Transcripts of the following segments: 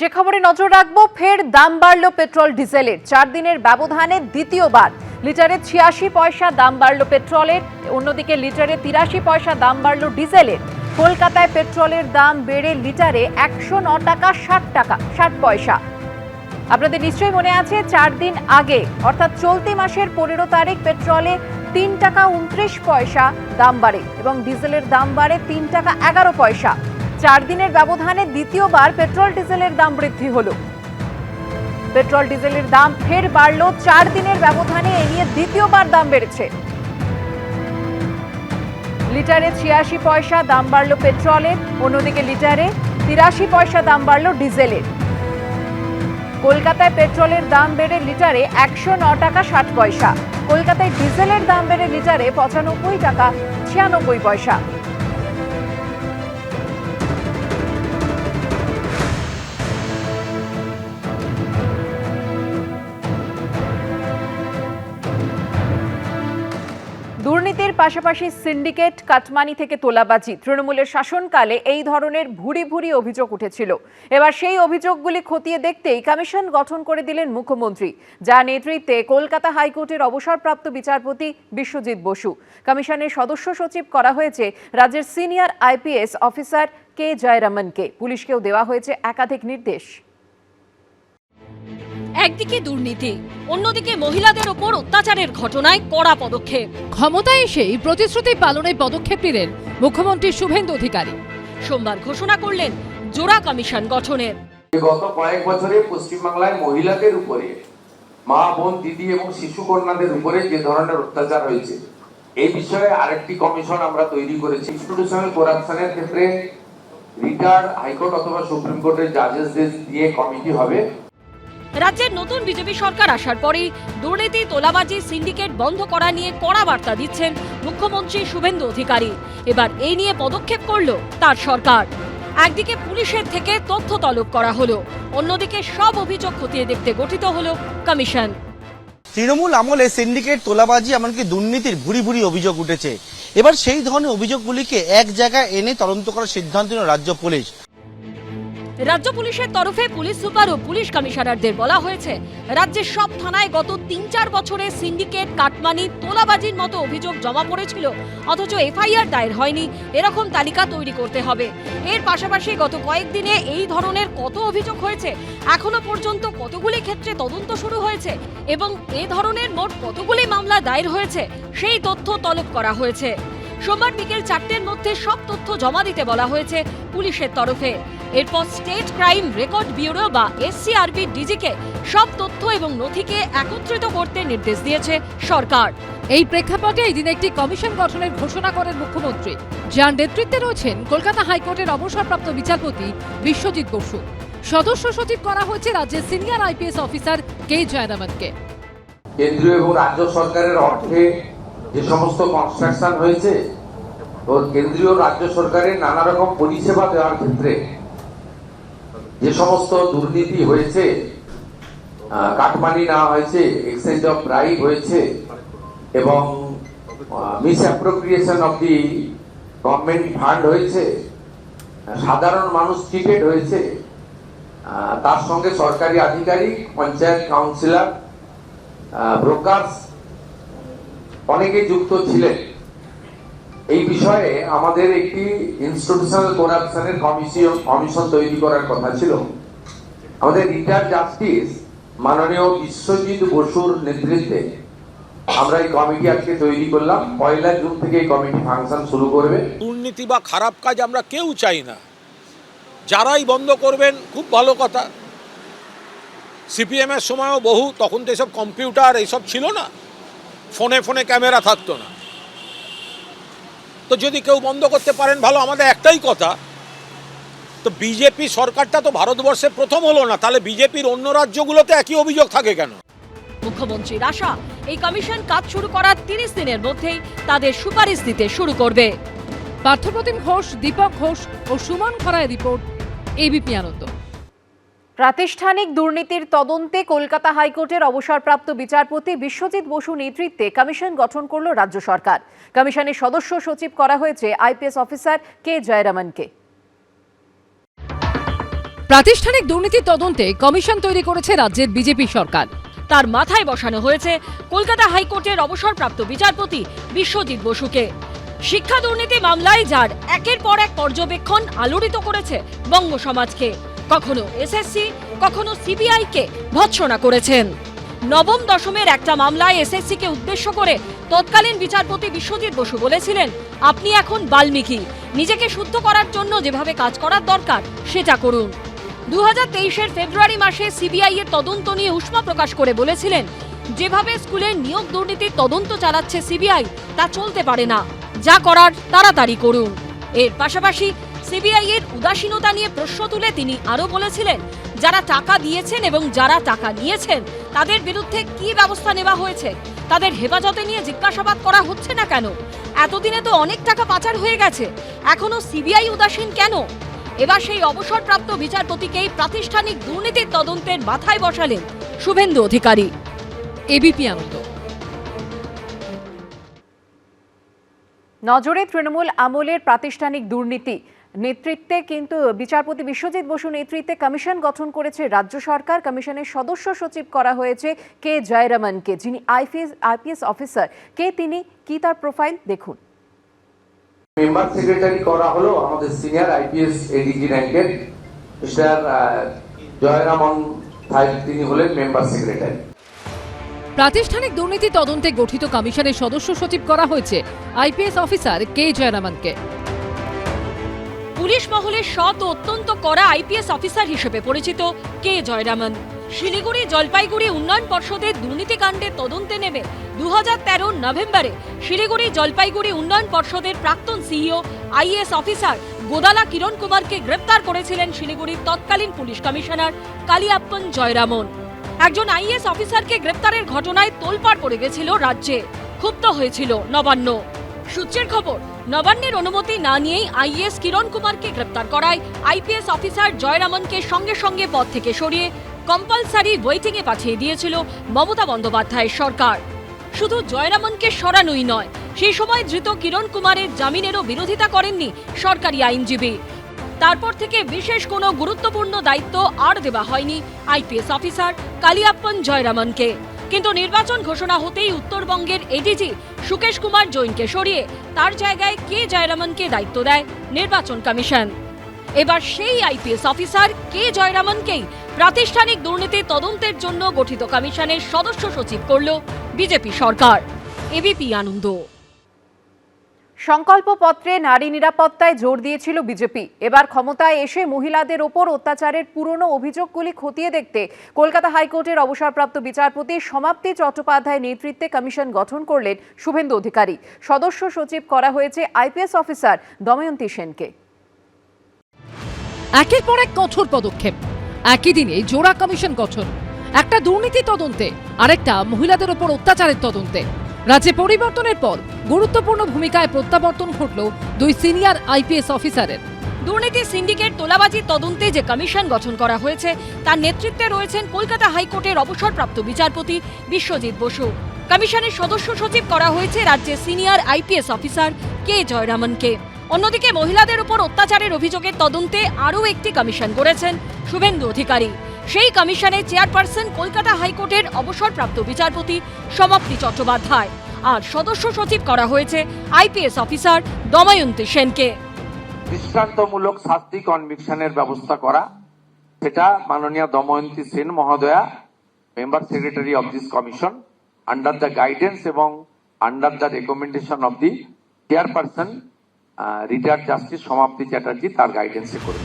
যে খবরে নজর রাখবো, ফের দাম বাড়লো পেট্রোল ডিজেলের। 4 দিনের ব্যবধানে দ্বিতীয়বার লিটারে 86 পয়সা দাম বাড়লো পেট্রোলের, অন্যদিকে লিটারে 83 পয়সা দাম বাড়লো ডিজেলের। কলকাতায় পেট্রোলের দাম বেড়ে লিটারে 109 টাকা 60 পয়সা। আপনাদের নিশ্চয়ই মনে আছে, 4 দিন আগে অর্থাৎ চলতি মাসের 15 তারিখ পেট্রোলে 3 টাকা 29 পয়সা দাম বাড়ে এবং ডিজেলের দাম বাড়ে 3 টাকা 11 পয়সা। 4 দিনের ব্যবধানে দ্বিতীয়বার পেট্রোল ডিজেলের দাম বৃদ্ধি হলো। পেট্রোল ডিজেলের দাম ফের বাড়লো। 4 দিনের ব্যবধানে এ নিয়ে দ্বিতীয়বার দাম বেড়েছে। লিটারে 86 পয়সা দাম বাড়লো পেট্রোলের, অন্যদিকে লিটারে 83 পয়সা দাম বাড়লো ডিজেলের। কলকাতায় পেট্রোলের দাম বেড়ে লিটারে 109 টাকা 60 পয়সা। কলকাতায় ডিজেলের দাম বেড়ে লিটারে 95 টাকা 96 পয়সা। দুর্নীতির পাশাপাশি সিন্ডিকেট, কাটমানি থেকে তোলাবাজি, তৃণমূলের শাসনকালে এই ধরনের ভুরি ভুরি অভিযোগ উঠেছিল। এবার সেই অভিযোগগুলি খতিয়ে দেখতেই কমিশন গঠন করে দিলেন মুখ্যমন্ত্রী, যার নেতৃত্বে কলকাতা হাইকোর্টের অবসরপ্রাপ্ত বিচারপতি বিশ্বজিৎ বসু। কমিশনের সদস্য সচিব করা হয়েছে রাজ্যের সিনিয়র আইপিএস অফিসার কে জয়রামনকে। পুলিশকেও দেওয়া হয়েছে একাধিক নির্দেশ। একদিকে দুর্নীতি, অন্যদিকে মহিলাদের ওপর অত্যাচারের ঘটনায় কড়া পদক্ষেপ। ক্ষমতায় এসেই প্রতিশ্রুতি পালনে পদক্ষেপ নিলেন মুখ্যমন্ত্রী শুভেন্দু অধিকারী। সোমবার ঘোষণা করলেন জোড়া কমিশন গঠনের। গত কয়েক বছরে পশ্চিমবাংলায় মহিলাদের উপরে, মা, বোন, দিদি এবং শিশু কন্যাদের উপরে যে ধরনের অত্যাচার হয়েছে, এই বিষয়ে আরেকটি কমিশন আমরা তৈরি করেছি। ইনস্টিটিউশনাল করাপশনের ক্ষেত্রে রিটায়ার্ড হাইকোর্ট অথবা সুপ্রিম কোর্টের জাজেসদের দিয়ে কমিটি হবে। রাজ্যের নতুন বিজেপি সরকার আসার পরেই দুর্নীতি, তোলাবাজি, সিন্ডিকেট বন্ধ করা নিয়ে কড়া বার্তা দিচ্ছেন মুখ্যমন্ত্রী শুভেন্দু অধিকারী। এবার এই নিয়ে পদক্ষেপ করল তার সরকার। একদিকে পুলিশের থেকে তথ্য তলব করা হলো, অন্যদিকে সব অভিযোগ খতিয়ে দেখতে গঠিত হলো কমিশন। তৃণমূল আমলে সিন্ডিকেট, তোলাবাজি এমনকি দুর্নীতির ভুরি ভুরি অভিযোগ উঠেছে। এবার সেই ধরনের অভিযোগগুলিকে এক জায়গায় এনে তদন্ত করার সিদ্ধান্ত নিল রাজ্য পুলিশ। রাজ্য পুলিশের তরফে পুলিশ সুপার ও পুলিশ কমিশনারদের বলা হয়েছে, রাজ্যের সব থানায় গত 3-4 বছরে সিন্ডিকেট, কাটমানি, তোলাবাজির মতো অভিযোগ জমা পড়েছিল, অথচ এফআইআর দায়ের হয়নি, এরকম তালিকা তৈরি করতে হবে। এর পাশাপাশি গত কয়েকদিনে এই ধরনের কত অভিযোগ হয়েছে, এখনো পর্যন্ত কতগুলি ক্ষেত্রে তদন্ত শুরু হয়েছে এবং এ ধরনের মোট কতগুলি মামলা দায়ের হয়েছে, সেই তথ্য তলব করা হয়েছে। সোমবার বিকেল 4টের মধ্যে সব তথ্য জমা দিতে বলা হয়েছে পুলিশের তরফে। এরপর স্টেট ক্রাইম রেকর্ড ব্যুরো বা এসসিআরবি ডিজিকে সব তথ্য এবং নথিকে একত্রিত করতে নির্দেশ দিয়েছে সরকার। এই প্রেক্ষাপটে এই দিন একটি কমিশন গঠনের ঘোষণা করেন মুখ্যমন্ত্রী, যার নেতৃত্বে রয়েছেন কলকাতা হাইকোর্টের অবসরপ্রাপ্ত বিচারপতি বিশ্বজিৎ বসু। সদস্য সচিব করা হয়েছে রাজ্যের সিনিয়র আইপিএস অফিসার কে জয়রামনকে। কেন্দ্রীয় এবং রাজ্য সরকারের অর্থে যে সমস্ত কনস্ট্রাকশন হয়েছে, তো কেন্দ্রীয় রাজ্য সরকারের নানা রকম পরিষেবা দেওয়ার ক্ষেত্রে যে সমস্ত দুর্নীতি হয়েছে, কাটমানি না হয়েছে, এক্সচেঞ্জ অফ ব্রাইব হয়েছে এবং miss appropriation of the government fund হয়েছে, সাধারণ মানুষ চিটেড হয়েছে, তার সঙ্গে সরকারি আধিকারিক, পঞ্চায়েত কাউন্সিলর, ব্রোকার্স অনেকে যুক্ত ছিলেন। এই বিষয়ে আমাদের একটি ইনস্টিটিউশনাল করাপশনের কমিশন তৈরি করার কথা ছিল। আমাদের রিটায়ার্ড জাস্টিস মাননীয় বিশ্বজিৎ বসুর নেতৃত্বে আমরা এই কমিটি আজকে তৈরি করলাম। 1 জুন থেকে এই কমিটি ফাংশন শুরু করবে। দুর্নীতি বা খারাপ কাজ আমরা কেউ চাই না, যারাই বন্ধ করবেন খুব ভালো কথা। সিপিএমের সময়ও বহু, তখন তো এসব কম্পিউটার এইসব ছিল না, ফোনে ফোনে ক্যামেরা থাকতো না। তো যদি কেউ বন্ধ করতে পারেন ভালো, আমাদের একটাই কথা, তো বিজেপি সরকারটা তো ভারতবর্ষে প্রথম হলো না, তাহলে বিজেপির অন্য রাজ্যগুলোতে একই অভিযোগ থাকে কেন? মুখ্যমন্ত্রীর আশা, এই কমিশন কাজ শুরু করার 30 দিনের মধ্যেই তাদের সুপারিশ দিতে শুরু করবে। পার্থপ্রতিম ঘোষ, দীপক ঘোষ ও সুমন খরায় রিপোর্ট, এবিপি আনন্দ। প্রাতিষ্ঠানিক দুর্নীতির তদন্তে কলকাতা হাইকোর্টের অবসরপ্রাপ্ত বিচারপতি বিশ্বজিৎ বসু নেতৃত্বে কমিশন গঠন করল রাজ্য সরকার। কমিশনের সদস্য সচিব করা হয়েছে আইপিএস অফিসার কে জয়রামনকে। প্রাতিষ্ঠানিক দুর্নীতি তদন্তে কমিশন তৈরি করেছে রাজ্যের বিজেপি সরকার। তার মাথায় বসানো হয়েছে কলকাতা হাইকোর্টের অবসরপ্রাপ্ত বিচারপতি বিশ্বজিৎ বসুকে। শিক্ষা দুর্নীতি মামলায় যার একের পর এক পর্যবেক্ষণ আলোড়িত করেছে বঙ্গ সমাজকে, কখনো এসএসসি কখনো সিবিআই কে ভৎসনা করেছেন। নবম দশমের একটা মামলায় এসএসসি কে উদ্দেশ্য করে তৎকালীন বিচারপতি বিশ্বজিৎ বসু বলেছিলেন, আপনি এখন বাল্মীকি, নিজেকে শুদ্ধ করার জন্য যেভাবে কাজ করার দরকার সেটা করুন। 2023-এর ফেব্রুয়ারি মাসে সিবিআই এর তদন্ত নিয়ে উষ্মা প্রকাশ করে বলেছিলেন, যেভাবে স্কুলের নিয়োগ দুর্নীতির তদন্ত চালাচ্ছে সিবিআই তা চলতে পারে না, যা করার তাড়াতাড়ি করুন। এর পাশাপাশি সিবিআই এর উদাসীনতা নিয়ে প্রশ্ন তুলে তিনি আরো বলেছিলেন, যারা টাকা দিয়েছেন এবং যারা টাকা নিয়েছেন তাদের বিরুদ্ধে কি ব্যবস্থা নেওয়া হয়েছে, তাদের হেফাজতে নিয়ে জিজ্ঞাসাবাদ করা হচ্ছে না কেন? এতদিনে তো অনেক টাকা পাচার হয়ে গেছে, এখনো সিবিআই উদাসীন কেন? এবার সেই অবসরপ্রাপ্ত বিচারপতিকেই প্রাতিষ্ঠানিক দুর্নীতির তদন্তের মাথায় বসালেন শুভেন্দু অধিকারী। এবিপি আনন্দ। নজরে তৃণমূল আমলের প্রাতিষ্ঠানিক দুর্নীতি নেতৃত্বে কিন্তু বিচারপতি বিশ্বজিৎ বসু নেতৃত্বে কমিশন গঠন করেছে রাজ্য সরকার। কমিশনের সদস্য সচিব করা হয়েছে কে জয়রামনকে, যিনি আইপিএস অফিসার। কে তিনি, কি তার প্রোফাইল দেখুন। মেম্বার সেক্রেটারি করা হলো আমাদের সিনিয়র আইপিএস এডিজি র্যাঙ্কের মিস্টার জয়রামন সাহেব, তিনি হলেন মেম্বার সেক্রেটারি। প্রাতিষ্ঠানিক দুর্নীতি তদন্তে গঠিত কমিশনের সদস্য সচিব করা হয়েছে আইপিএস অফিসার কে জয়রামনকে। পুলিশ মহলে সৎ ও অত্যন্ত কড়া আইপিএস অফিসার হিসেবে পরিচিত কে জয়রামন শিলিগুড়ি জলপাইগুড়ি উন্নয়ন পর্ষদের দুর্নীতিকাণ্ডের তদন্তে নেমে 2013 নভেম্বরে শিলিগুড়ি জলপাইগুড়ি উন্নয়ন পর্ষদের প্রাক্তন সিইও আইএএস অফিসার গোদালা কিরণ কুমারকে গ্রেপ্তার করেছিলেন শিলিগুড়ির তৎকালীন পুলিশ কমিশনার কালিয়াপ্পন জয়রামন। একজন আইএএস অফিসারকে গ্রেপ্তারের ঘটনায় তোলপাড় পড়ে গেছিল রাজ্যে, ক্ষুব্ধ হয়েছিল নবান্ন। সূত্রের খবর, নবান্নের অনুমতি না নিয়েই আইএএস কিরণ কুমারকে গ্রেপ্তার করায় আইপিএস অফিসার জয়রামনকে সঙ্গে সঙ্গে পদ থেকে সরিয়ে কম্পালসারি ওয়েটিং এ পাঠিয়ে দিয়েছিল মমতা বন্দ্যোপাধ্যায়ের সরকার। শুধু জয়রামনকে সরানোই নয়, সেই সময় ধৃত কিরণ কুমারের জামিনেরও বিরোধিতা করেননি সরকারি আইনজীবী। তারপর থেকে বিশেষ কোনো গুরুত্বপূর্ণ দায়িত্ব আর দেওয়া হয়নি আইপিএস অফিসার কালিয়াপ্পন জয়রামনকে। কিন্তু নির্বাচন ঘোষণা হতেই উত্তরবঙ্গের এডিজি সুকেশ কুমার জৈনকে সরিয়ে তার জায়গায় কে জয়রামনকে দায়িত্ব দেয় নির্বাচন কমিশন। এবার সেই আইপিএস অফিসার কে জয়রামনকেই প্রাতিষ্ঠানিক দুর্নীতি তদন্তের জন্য গঠিত কমিশনের সদস্য সচিব করল বিজেপি সরকার। এবিপি আনন্দ। সংকল্পপত্রে নারী নিরাপত্তায় জোর দিয়েছিল বিজেপি। এবার ক্ষমতায় এসে মহিলাদের ওপর অত্যাচারের পুরনো অভিযোগগুলি খতিয়ে দেখতে কলকাতা হাইকোর্টের অবসরপ্রাপ্ত বিচারপতি সমাপ্তি চট্টোপাধ্যায় নেতৃত্বে কমিশন গঠন করলেন শুভেন্দু অধিকারী। সদস্য সচিব করা হয়েছে আইপিএস অফিসার দময়ন্তী সেনকে। একের পর এক কঠোর পদক্ষেপ, একই দিনে জোড়া কমিশন গঠন, একটা দুর্নীতি তদন্তে, আরেকটা মহিলাদের ওপর অত্যাচারের তদন্তে। রাজ্যে পরিবর্তনের পর গুরুত্বপূর্ণ ভূমিকায় প্রত্যাবর্তন ঘটল দুই সিনিয়র আইপিএস অফিসারের। দুর্নীতি সিন্ডিকেট তোলাবাজি তদন্তে যে কমিশন গঠন করা হয়েছে তার নেতৃত্বে রয়েছেন কলকাতা হাইকোর্টের অবসরপ্রাপ্ত বিচারপতি বিশ্বজিৎ বসু। কমিশনের সদস্য সচিব করা হয়েছে রাজ্যের সিনিয়র আইপিএস অফিসার কে জয়রামনকে। অন্যদিকে মহিলাদের উপর অত্যাচারের অভিযোগের তদন্তে আরও একটি কমিশন করেছেন শুভেন্দু অধিকারী। সেই কমিশনের চেয়ারপারসন কলকাতা হাইকোর্টের অবসরপ্রাপ্ত বিচারপতি সমাপ্তি চট্টোপাধ্যায়। আর সদস্য সচিব করা হয়েছে আইপিএস অফিসার দময়ন্তী সেনকে। দৃষ্টান্তমূলক শাস্তি কনভিকশনের ব্যবস্থা করা, সেটা মাননীয় দময়ন্তী সেন মহোদয়া, member secretary of this commission, under the guidance এবং under the recommendation of the chairperson retired justice Samapti Chatterjee, তার গাইডেন্সে করবে।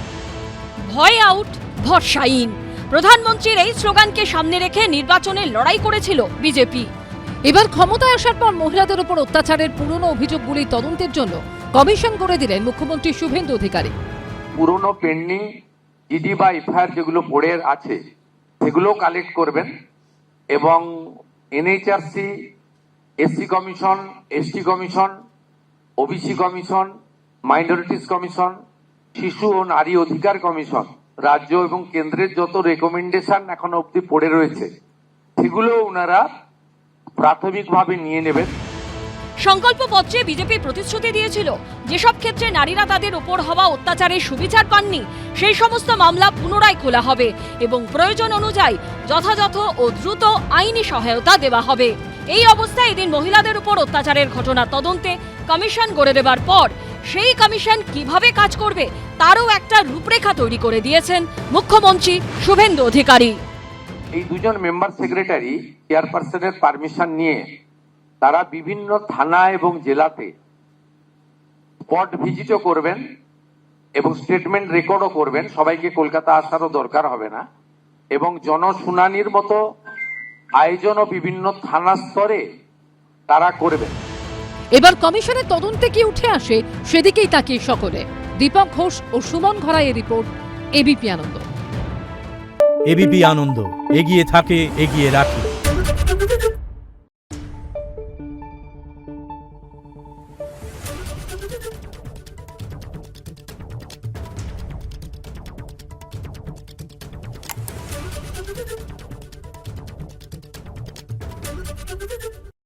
ভয় আউট, ভরসা ইন, প্রধানমন্ত্রীর এই স্লোগানকে সামনে রেখে নির্বাচনে লড়াই করেছিল বিজেপি। এবার ক্ষমতায় আসার পর মহিলাদের উপর অত্যাচারের পুরনো অভিযোগগুলি তদন্তের জন্য কমিশন করে দিলেন মুখ্যমন্ত্রী শুভেন্দু অধিকারী। পুরনো পেন্ডিং ইডি বা এফআইআর যেগুলো পড়ে আছে সেগুলো কালেক্ট করবেন এবং NHRC, SC commission, ST commission, OBC commission, minorities commission, শিশু ও নারী অধিকার কমিশন, রাজ্য এবং কেন্দ্রের যত রেকমেন্ডেশন এখন অবধি পড়ে রয়েছে সেগুলো ওনারা প্রাথমিকভাবে নিয়ে নেবেন। সংকল্পপত্রে বিজেপি প্রতিশ্রুতি দিয়েছিল যেসব ক্ষেত্রে নারীরা তাদের উপর হওয়া অত্যাচারের সুবিচার পাননি সেই সমস্ত মামলা পুনরায় খোলা হবে এবং প্রয়োজন অনুযায়ী যথাযথ ও দ্রুত আইনি সহায়তা দেওয়া হবে। এই অবস্থায় এদিন মহিলাদের উপর অত্যাচারের ঘটনা তদন্তে কমিশন গড়ে দেবার পর সেই কমিশন কিভাবে কাজ করবে তারও একটা রূপরেখা তৈরি করে দিয়েছেন মুখ্যমন্ত্রী শুভেন্দু অধিকারী। এই দুজন মেম্বার সেক্রেটারি চেয়ারপারসনের পারমিশন নিয়ে তারা বিভিন্ন থানা এবং জেলাতে স্পট ভিজিটও করবেন এবং স্টেটমেন্ট রেকর্ডও করবেন। সবাইকে কলকাতা আসারও দরকার হবে না এবং জনশুনানির মতো আয়োজনও বিভিন্ন থানা স্তরে তারা করবেন। এবার কমিশনের তদন্তে কি উঠে আসে সেদিকেই তাকিয়ে সকলে। দীপক ঘোষ ও সুমন ঘরাইয়ের রিপোর্ট, এবিপি আনন্দ। এবিপি আনন্দ, এগিয়ে থাকে, এগিয়ে রাখে।